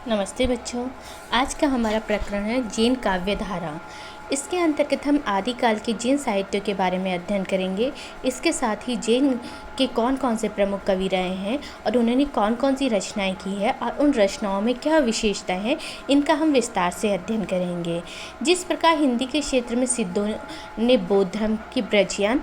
नमस्ते बच्चों। आज का हमारा प्रकरण है जैन काव्य धारा। इसके अंतर्गत हम आदिकाल के जैन साहित्य के बारे में अध्ययन करेंगे। इसके साथ ही जैन के कौन कौन से प्रमुख कवि रहे हैं और उन्होंने कौन कौन सी रचनाएं की है और उन रचनाओं में क्या विशेषताएं हैं, इनका हम विस्तार से अध्ययन करेंगे। जिस प्रकार हिंदी के क्षेत्र में सिद्धों ने बौद्ध धर्म की ब्रजयान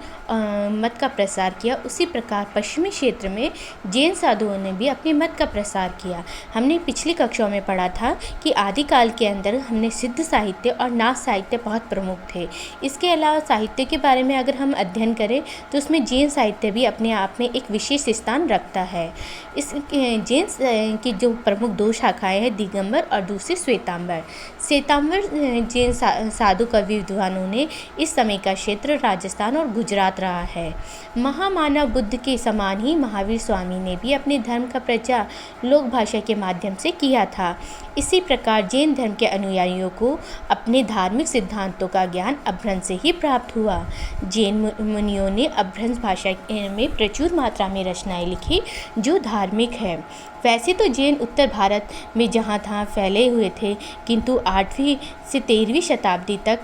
मत का प्रसार किया, उसी प्रकार पश्चिमी क्षेत्र में जैन साधुओं ने भी अपने मत का प्रसार किया। हमने पिछली कक्षाओं में पढ़ा था कि आदिकाल के अंदर हमने सिद्ध साहित्य और नाथ साहित्य बहुत प्रमुख थे। इसके अलावा साहित्य के बारे में अगर हम अध्ययन करें तो उसमें जैन साहित्य भी अपने आप में एक विशेष स्थान रखता है। इस जैन की जो प्रमुख दो शाखाएं हैं, दिगंबर और दूसरी श्वेतांबर। श्वेतांबर जैन साधु कवि विद्वानों ने इस समय का क्षेत्र राजस्थान और गुजरात रहा है। महामानव बुद्ध के समान ही महावीर स्वामी ने भी अपने धर्म का प्रचार लोक भाषा के माध्यम से किया था। इसी प्रकार जैन धर्म के अनुयायियों को अपने धार्मिक सिद्धांतों का ज्ञान अपभ्रंश से ही प्राप्त हुआ। जैन मुनियों ने अपभ्रंश भाषा में प्रचुर मात्रा में रचनाएं लिखी जो धार्मिक है। वैसे तो जैन उत्तर भारत में जहाँ तहाँ फैले हुए थे, किंतु 8वीं से 13वीं शताब्दी तक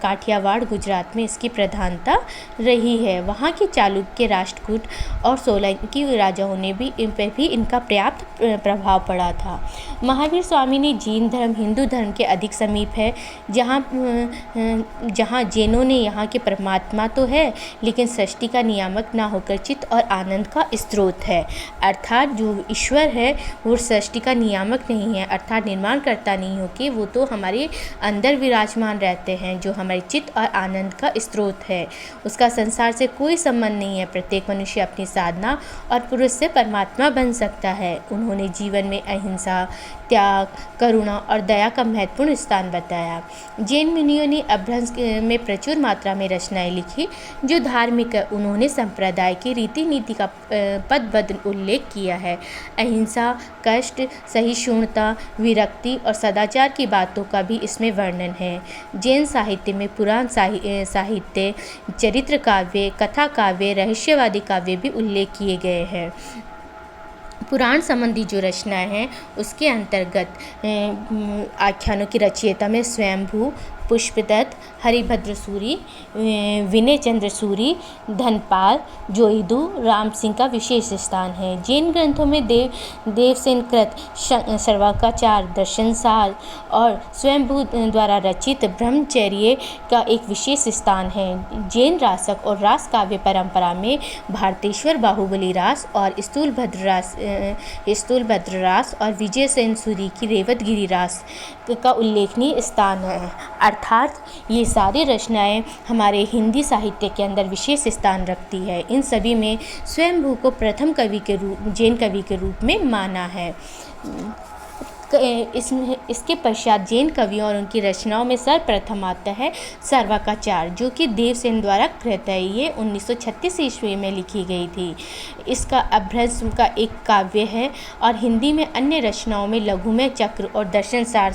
काठियावाड़ गुजरात में इसकी प्रधानता रही है। वहाँ के चालुक्य राष्ट्रकूट और सोलंकी राजाओं ने भी इन पर भी इनका पर्याप्त प्रभाव पड़ा था। महावीर स्वामी ने जैन धर्म हिंदू धर्म के अधिक समीप है, जहाँ जैनों ने यहाँ के परमात्मा तो है लेकिन सृष्टि का नियामक ना होकर चित्त और आनंद का स्रोत है। अर्थात जो ईश्वर है वो सृष्टि का नियामक नहीं है, अर्थात निर्माण करता नहीं हो कि वो तो हमारे अंदर विराजमान रहते हैं, जो हमारे चित्त और आनंद का स्रोत है। उसका संसार से कोई संबंध नहीं है। प्रत्येक मनुष्य अपनी साधना और पुरुष से परमात्मा बन सकता है। उन्होंने जीवन में अहिंसा, त्याग, करुणा और दया का महत्वपूर्ण स्थान बताया। जैन मुनियों ने अपभ्रंश में प्रचुर मात्रा में रचनाएं लिखी जो धार्मिक है। उन्होंने संप्रदाय की रीति नीति का पदबद्ध उल्लेख किया है। अहिंसा, कष्ट, सहिष्णुता, विरक्ति और सदाचार की बातों का भी इसमें वर्णन है। जैन साहित्य में पुराण साहित्य, चरित्र काव्य, कथा काव्य, रहस्यवादी काव्य भी उल्लेख किए गए हैं। पुराण संबंधी जो रचनाएं हैं उसके अंतर्गत आख्यानों की रचयिता में स्वयंभू, पुष्पदत्त, हरिभद्र सूरी, विनय चंद्र सूरी, धनपाल, जोईदू, राम सिंह का विशेष स्थान है। जैन ग्रंथों में देवसेन कृत सर्वाकाचार, दर्शनसार और स्वयंभू द्वारा रचित ब्रह्मचर्य का एक विशेष स्थान है। जैन रासक और रास काव्य परंपरा में भारतेश्वर बाहुबली रास और स्थूलभद्र रास और विजय सेन सूरी की रेवतगिरी रास का उल्लेखनीय स्थान है। अर्थात ये सारी रचनाएं हमारे हिंदी साहित्य के अंदर विशेष स्थान रखती है। इन सभी में स्वयंभू को प्रथम जैन कवि के रूप में माना है। इसके पश्चात जैन कवियों और उनकी रचनाओं में सर्वप्रथम आता है सर्वाकाचार, जो कि देवसेन द्वारा कृत है। ये 1936 ईस्वी में लिखी गई थी। इसका अपभ्रंश का एक काव्य है और हिंदी में अन्य रचनाओं में लघुमय चक्र और दर्शनसार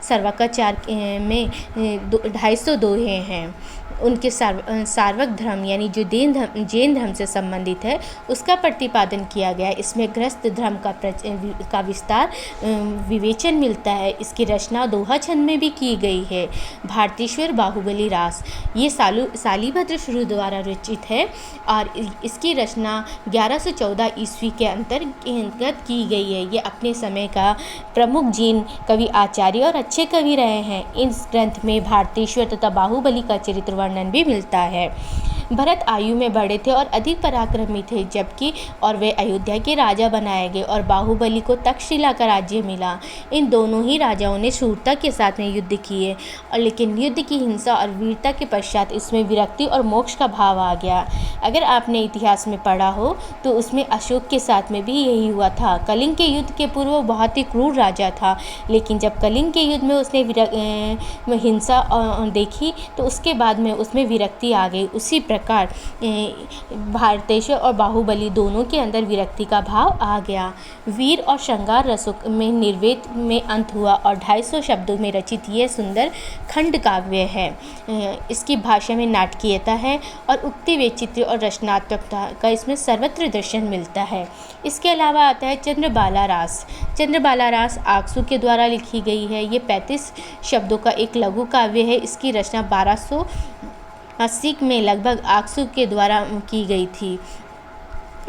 सर्वाकाचार में 250 दोहे हैं। उनके सार्वक धर्म यानी जो जैन धर्म से संबंधित है उसका प्रतिपादन किया गया। इसमें गृहस्थ धर्म का विस्तार विवेचन मिलता है। इसकी रचना दोहा छंद में भी की गई है। भारतेश्वर बाहुबली रास ये शालिभद्र शुरू द्वारा रचित है और इसकी रचना 1114 ईस्वी के अंतर्गत की गई है। ये अपने समय का प्रमुख जैन कवि आचार्य और अच्छे कवि रहे हैं। इस ग्रंथ में भारतेश्वर तथा बाहुबली का चरित्र वर्णन भी मिलता है। भरत आयु में बड़े थे और अधिक पराक्रमी थे, जबकि वे अयोध्या के राजा बनाए गए और बाहुबली को तक्षशिला का राज्य मिला। इन दोनों ही राजाओं ने शूरता के साथ में युद्ध किए और लेकिन युद्ध की हिंसा और वीरता के पश्चात इसमें विरक्ति और मोक्ष का भाव आ गया। अगर आपने इतिहास में पढ़ा हो तो उसमें अशोक के साथ में भी यही हुआ था। कलिंग के युद्ध के पूर्व वो बहुत ही क्रूर राजा था, लेकिन जब कलिंग के युद्ध में उसने हिंसा देखी तो उसके बाद में उसमें विरक्ति आ गई। उसी प्रकार प्रकार भारतेश्वर और बाहुबली दोनों के अंदर विरक्ति का भाव आ गया। वीर और श्रृंगार रसों में निर्वेद में अंत हुआ और 250 शब्दों में रचित यह सुंदर खंड काव्य है। इसकी भाषा में नाटकीयता है और उक्ति वैचित्र्य और रचनात्मकता का इसमें सर्वत्र दर्शन मिलता है। इसके अलावा आता है चंद्रबाला रास। चंद्रबाला रास आक्सू के द्वारा लिखी गई है। ये 35 शब्दों का एक लघु काव्य है। इसकी रचना 1280 में लगभग आक्सू के द्वारा की गई थी।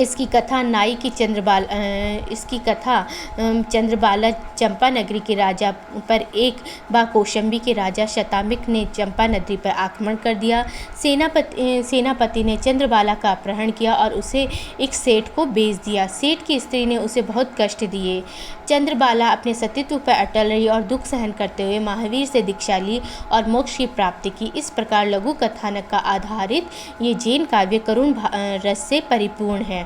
इसकी कथा चंद्रबाला चंपा नगरी के राजा पर एक बार कौशंबी के राजा शतामिक ने चंपा नगरी पर आक्रमण कर दिया। सेनापति ने चंद्रबाला का अपहरण किया और उसे एक सेठ को बेच दिया। सेठ की स्त्री ने उसे बहुत कष्ट दिए। चंद्रबाला अपने सतीत्व पर अटल रही और दुख सहन करते हुए महावीर से दीक्षा ली और मोक्ष की प्राप्ति की। इस प्रकार लघु कथानक का आधारित ये जैन काव्य करुण रस से परिपूर्ण है।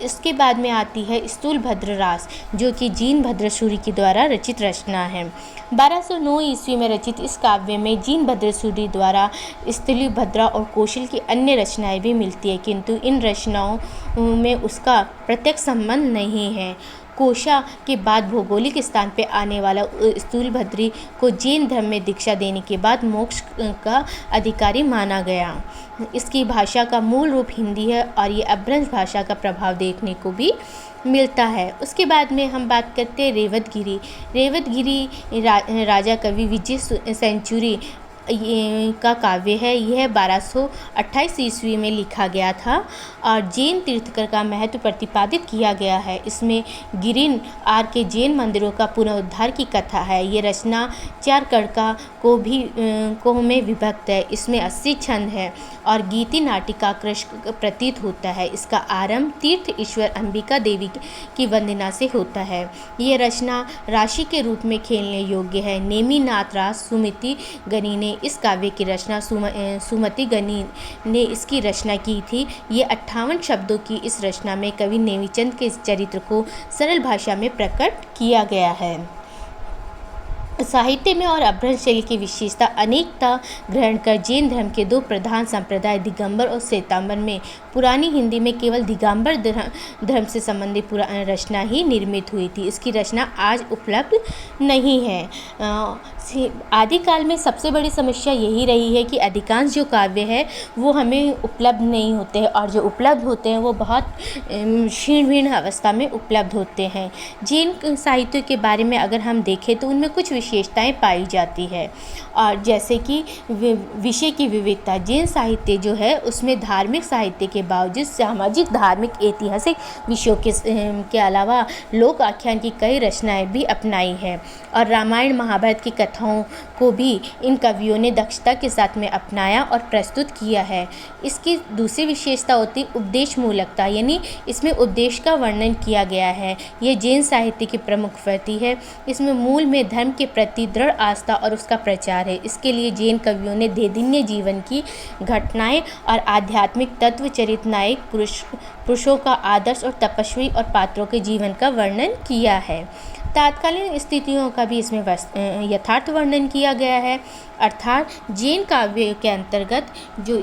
इसके बाद में आती है स्थूल भद्र रास, जो कि जीन भद्रसूरी के द्वारा रचित रचना है। 1209 ईस्वी में रचित इस काव्य में जीन भद्रसूरी द्वारा स्थूल भद्रा और कौशल की अन्य रचनाएं भी मिलती है, किंतु इन रचनाओं में उसका प्रत्यक्ष संबंध नहीं है। कोशा के बाद भौगोलिक स्थान पर आने वाला स्थूलभद्री को जैन धर्म में दीक्षा देने के बाद मोक्ष का अधिकारी माना गया। इसकी भाषा का मूल रूप हिंदी है और ये अपभ्रंश भाषा का प्रभाव देखने को भी मिलता है। उसके बाद में हम बात करते हैं रेवतगिरी। रेवतगिरी राजा कवि विजय सेंचुरी का काव्य है। यह 1228 ईस्वी में लिखा गया था और जैन तीर्थकर का महत्व प्रतिपादित किया गया है। इसमें गिरिन आर के जैन मंदिरों का पुनरुद्धार की कथा है। ये रचना 4 कड़का को में विभक्त है। इसमें 80 छंद है और गीति नाटिका कृष्ण प्रतीत होता है। इसका आरंभ तीर्थ ईश्वर अंबिका देवी की वंदना से होता है। ये रचना राशि के रूप में खेलने योग्य है। नेमिनाथ रास सुमति गनी ने इस काव्य की रचना सुमति गनी ने इसकी रचना की थी। ये 58 शब्दों की इस रचना में कवि नेमिचंद के चरित्र को सरल भाषा में प्रकट किया गया है। साहित्य में और अपभ्रंश शैली की विशेषता अनेकता ग्रहण कर जैन धर्म के 2 प्रधान संप्रदाय दिगंबर और श्वेतांबर में पुरानी हिंदी में केवल दिगंबर धर्म से संबंधित रचना ही निर्मित हुई थी। इसकी रचना आज उपलब्ध नहीं है। आदिकाल में सबसे बड़ी समस्या यही रही है कि अधिकांश जो काव्य है वो हमें उपलब्ध नहीं होते हैं और जो उपलब्ध होते हैं वो बहुत क्षीण अवस्था में उपलब्ध होते हैं। जैन साहित्य के बारे में अगर हम देखें तो उनमें कुछ विशेषताएं पाई जाती है और जैसे कि विषय की विविधता। जैन साहित्य जो है उसमें धार्मिक साहित्य के बावजूद सामाजिक, धार्मिक, ऐतिहासिक विषयों के अलावा लोक आख्यान की कई रचनाएं भी अपनाई है और रामायण महाभारत की कथाओं को भी इन कवियों ने दक्षता के साथ में अपनाया और प्रस्तुत किया है। इसकी दूसरी विशेषता होती उपदेश मूलकता, यानी इसमें उपदेश का वर्णन किया गया है। यह जैन साहित्य की प्रमुख प्रति है। इसमें मूल में धर्म के प्रति दृढ़ आस्था और उसका प्रचार है। इसके लिए जैन कवियों ने दैनंदिन जीवन की घटनाएं और आध्यात्मिक तत्व, चरित्र, नायक पुरुषों का आदर्श और तपस्वी और पात्रों के जीवन का वर्णन किया है। तात्कालीन स्थितियों का भी इसमें यथार्थ वर्णन किया गया है, अर्थात जैन काव्य के अंतर्गत जो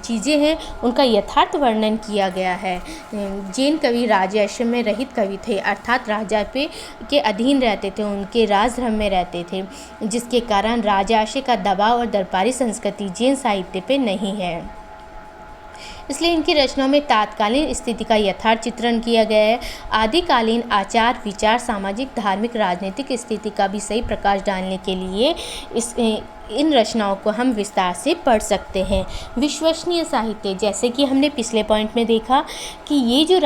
चीज़ें हैं उनका यथार्थ वर्णन किया गया है। जैन कवि राजाश्रम में रहित कवि थे, अर्थात राजा के अधीन रहते थे, उनके राजधर्म में रहते थे, जिसके कारण राजाश्रय का दबाव और दरबारी संस्कृति जैन साहित्य पे नहीं है। इसलिए इनकी रचनाओं में तात्कालीन स्थिति का यथार्थ चित्रण किया गया है। आदिकालीन आचार विचार, सामाजिक, धार्मिक, राजनीतिक स्थिति का भी सही प्रकाश डालने के लिए इन रचनाओं को हम विस्तार से पढ़ सकते हैं। विश्वसनीय साहित्य, जैसे कि हमने पिछले पॉइंट में देखा कि ये जो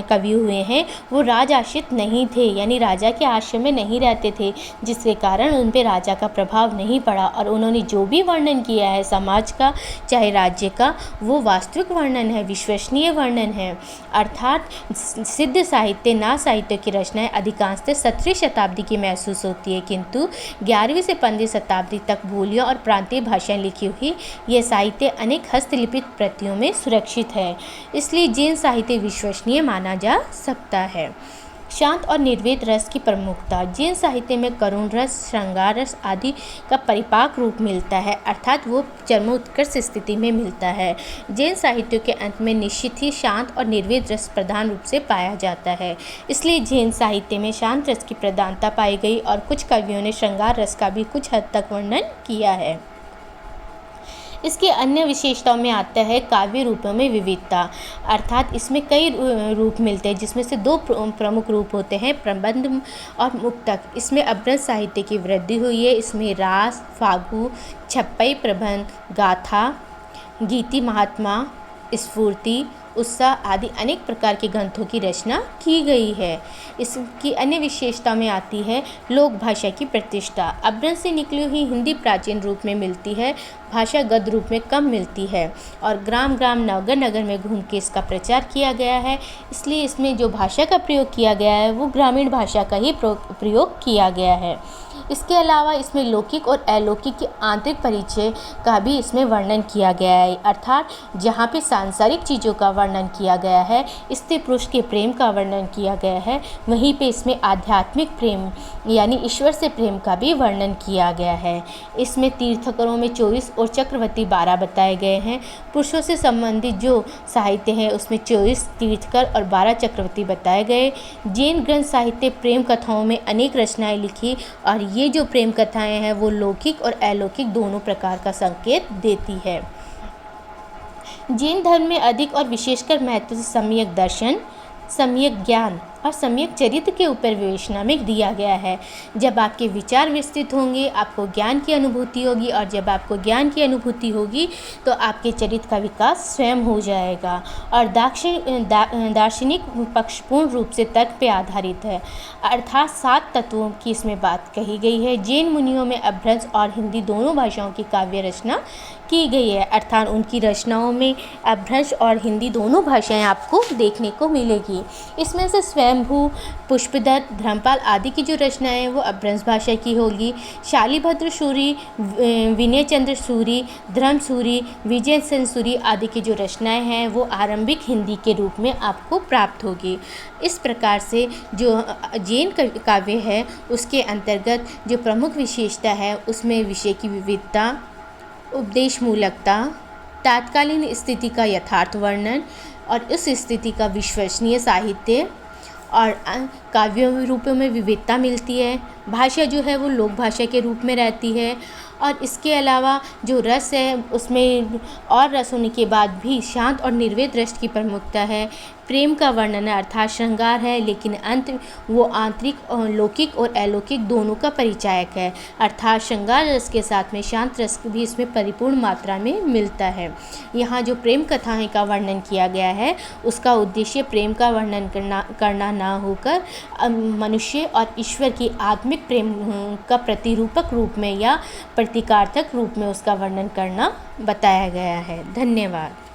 कवि हुए हैं वो राज आश्रित नहीं थे, यानी राजा के आश्रम में नहीं रहते थे, जिसके कारण उन पे राजा का प्रभाव नहीं पड़ा और उन्होंने जो भी वर्णन किया है समाज का चाहे राज्य का, वो वास्तविक वर्णन है, विश्वसनीय वर्णन है। अर्थात सिद्ध साहित्य, ना साहित्य की रचनाएं अधिकांशतः 17वीं शताब्दी की महसूस होती है, किंतु 11वीं से 15वीं शताब्दी तक और प्रांतीय भाषाएं लिखी हुई यह साहित्य अनेक हस्तलिखित प्रतियों में सुरक्षित है। इसलिए जैन साहित्य विश्वसनीय माना जा सकता है। शांत और निर्वेद रस की प्रमुखता। जैन साहित्य में करुण रस, श्रृंगार रस आदि का परिपाक रूप मिलता है, अर्थात वो चरमोत्कर्ष स्थिति में मिलता है। जैन साहित्य के अंत में निश्चित ही शांत और निर्वेद रस प्रधान रूप से पाया जाता है। इसलिए जैन साहित्य में शांत रस की प्रधानता पाई गई और कुछ कवियों ने श्रृंगार रस का भी कुछ हद तक वर्णन किया है। इसकी अन्य विशेषताओं में आता है काव्य रूपों में विविधता, अर्थात इसमें कई रूप मिलते हैं, जिसमें से दो प्रमुख रूप होते हैं, प्रबंध और मुक्तक। इसमें अभ्रंश साहित्य की वृद्धि हुई है। इसमें रास, फागु, छप्पई प्रबंध, गाथा, गीति महात्मा, स्फूर्ति, उत्साह आदि अनेक प्रकार के ग्रंथों की रचना की गई है। इसकी अन्य विशेषता में आती है लोक भाषा की प्रतिष्ठा। अभ्रंश से निकली हुई हिंदी प्राचीन रूप में मिलती है, भाषा गद्य रूप में कम मिलती है और ग्राम ग्राम नगर नगर में घूम के इसका प्रचार किया गया है। इसलिए इसमें जो भाषा का प्रयोग किया गया है वो ग्रामीण भाषा का ही प्रयोग किया गया है। इसके अलावा इसमें लौकिक और अलौकिक के आंतरिक परिचय का भी इसमें वर्णन किया गया है, अर्थात जहाँ पे सांसारिक चीज़ों का वर्णन किया गया है, स्त्री पुरुष के प्रेम का वर्णन किया गया है, वहीं पे इसमें आध्यात्मिक प्रेम यानी ईश्वर से प्रेम का भी वर्णन किया गया है। इसमें तीर्थंकरों में 24 और चक्रवर्ती 12 बताए गए हैं। पुरुषों से संबंधित जो साहित्य है उसमें 24 तीर्थंकर और 12 चक्रवर्ती बताए गए। जैन ग्रंथ साहित्य प्रेम कथाओं में अनेक रचनाएं लिखी और ये जो प्रेम कथाएं हैं वो लौकिक और अलौकिक दोनों प्रकार का संकेत देती है। जैन धर्म में अधिक और विशेषकर महत्व से सम्यक दर्शन, सम्यक ज्ञान और सम्यक चरित्र के ऊपर विवेचना में दिया गया है। जब आपके विचार विस्तृत होंगे आपको ज्ञान की अनुभूति होगी और जब आपको ज्ञान की अनुभूति होगी तो आपके चरित्र का विकास स्वयं हो जाएगा। और दार्शनिक पक्ष पूर्ण रूप से तर्क पे आधारित है, अर्थात 7 तत्वों की इसमें बात कही गई है। जैन मुनियों में अभ्रंश और हिंदी दोनों भाषाओं की काव्य रचना की गई है, अर्थात उनकी रचनाओं में अभ्रंश और हिंदी दोनों भाषाएं आपको देखने को मिलेगी। इसमें से स्वयंभू, पुष्पदत्त, धर्मपाल आदि की जो रचनाएं हैं वो अभ्रंश भाषा की होगी। शालिभद्र सूरी, विनय चंद्र सूरी, धर्म सूरी, विजय सेन सूरी आदि की जो रचनाएं हैं वो आरंभिक हिंदी के रूप में आपको प्राप्त होगी। इस प्रकार से जो जैन काव्य है उसके अंतर्गत जो प्रमुख विशेषता है उसमें विषय की विविधता, उपदेशमूलकता, तात्कालीन स्थिति का यथार्थ वर्णन और उस स्थिति का विश्वसनीय साहित्य और काव्यों रूपों में विविधता मिलती है। भाषा जो है वो लोक भाषा के रूप में रहती है और इसके अलावा जो रस है उसमें और रस होने के बाद भी शांत और निर्वेद रस की प्रमुखता है। प्रेम का वर्णन है अर्थात श्रृंगार है, लेकिन अंत वो आंतरिक और लौकिक और अलौकिक दोनों का परिचायक है, अर्थात श्रृंगार रस के साथ में शांत रस भी इसमें परिपूर्ण मात्रा में मिलता है। यहाँ जो प्रेम कथाएं का वर्णन किया गया है उसका उद्देश्य प्रेम का वर्णन करना ना होकर मनुष्य और ईश्वर की आत्मिक प्रेम का प्रतिरूपक रूप में या प्रतीकार्थक रूप में उसका वर्णन करना बताया गया है। धन्यवाद।